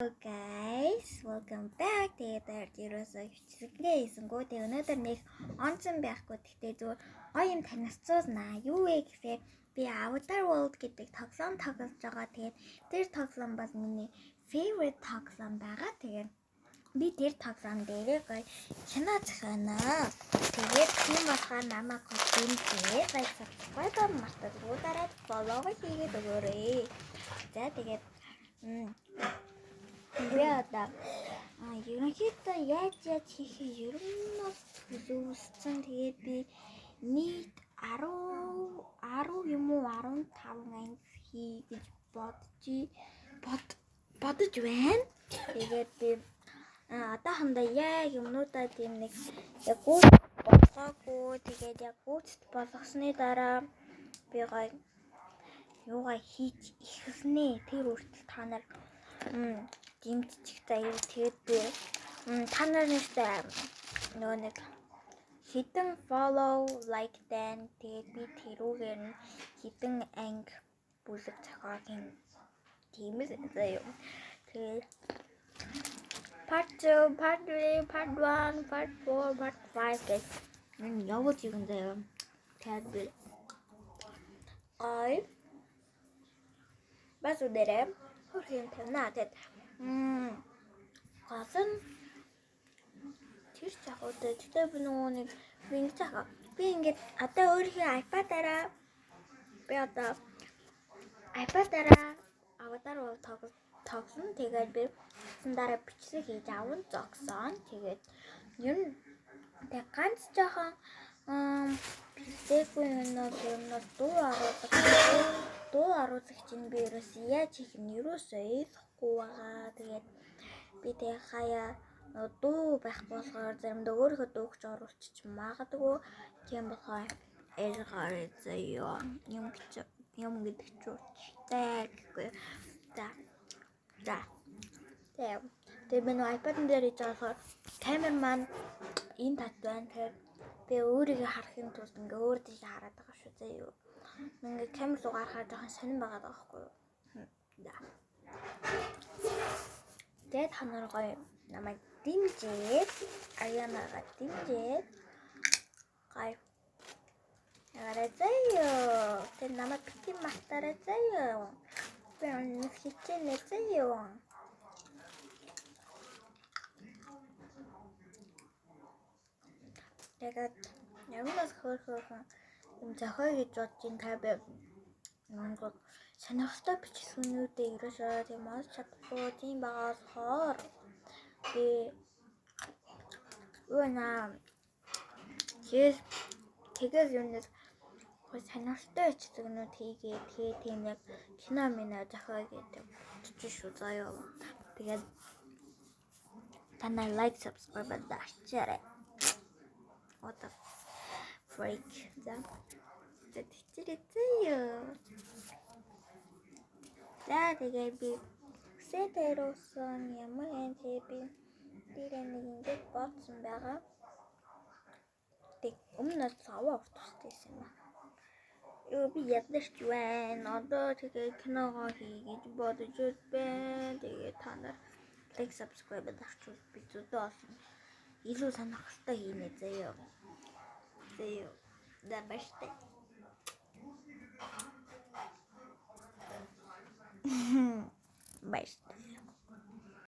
Hello guys, welcome back. Тэгээд ерөөсөө хичээлээ хийсэнгүү. Тэгээд өнөөдөр нэг онцон байхгүй. Гэхдээ зүгээр гоё юм танилцуулнаа. Юу вэ гэхээр би Avatar World гэдэг тоглоом тоглож байгаа. Тэгээд тэр тоглоом бол миний favorite тоглоом байгаа. Тэгээд би тэр тоглоом дээрээ гоё кино зохионоо. Тэгээд тийм болохоор намайг гомдээ. Like subscribe мартахгүй дараад follow хийгээд өгөөрэй. За тэгээд яа ерөнхийдөө яаж хийхээ ер нь зөвлөсөн. Тэгээд би нийт 10 юм уу 15 анги хий гэж бодож байна. Тэгээд би одоохондоо яг юмнуудаа тийм нэг яг гүйцэд болгоогүй. Тэгээд яг гүйцэд болгосны дараа би гоё юугаа хийж ихснэ. Тэр үртэл та нар дэмжчихтэй. Тэгээд би та нартай нөгөө нэг хитэн follow like then тэгээд би тэрүүгээр нь хитэн анги бүлэг зохиогийн тиймээс заяа. Тэгээд part 2, part 3, part 1, part 4, part 5 гэх явуулж юм заяа. Тэгээд би бас үдэрээ хөрхөн тавина. Тэгээд гасан тэр чахуудаа тэгтээ би нөгөө нэг би ингээд одоо өөрийнхөө iPad-аараа Avatar World тоглосон. Тэгээд би дараа бичлэг хийж аван зогсон. Тэгээд ер нь тэг ганц жоохон бэлдээгүй юмнууд дуу оруулагч нь би ерөөсөө яаж хийх нь ерөөсөө ойлгохгүй байгаа. Тэгээд би тэг хаяа дуу байх болохоор заримдаа өөрийнхөө дуугч оруулчих магадгүй. Тийм болохоор ээлгаарэ заяа юм гэдэг ч үстэй гэхгүй. За. Тэгээд би нөгөө iPad-н дээр хийж байгаа камер маань энэ тат байна. Тэгээд би өөрийгөө харахын тулд ингээ өөр тийш хараад байгаа шүү заяа. Ингээ камер руу гарахаар жоохон сонирн байгаа байхгүй юу? Тэгээд та нар гоё намайг дэмжиж, аянаага дэмжиж гоё яарай заяа. Тэгээд намайг бити мартаарай заяа. Би нэг хичээнэ заяа. Тэгээд ямаас хөөрхөн юм зохио гэж бодож ин та би нэг сонирхолтой бичлэгүүдээ ерөөсөө тийм олж чадахгүй тийм байгаагаар би тэгээд юунаас сонирхолтой бичлэгнүүд хийгээ. Тэгээд тийм яг кино минь зохио гэдэг чиж шүү заяа. Тэгээд та нар like subscribe дашчаарай. What the freak? Тэгээд би сэтэрсэн ямар энэ би нэг ингэж бодсон байгаа. Тэг өмнө цаваа уртсдээсэн юм. Би ядаж байна. Одоо тэгээд киногоо хийгээд бодож байна. Тэгээд та нар like subscribe дашчул би зөдөө олсон. Илүү сонирхолтой хийнэ заяа. Да баштай. Баштай.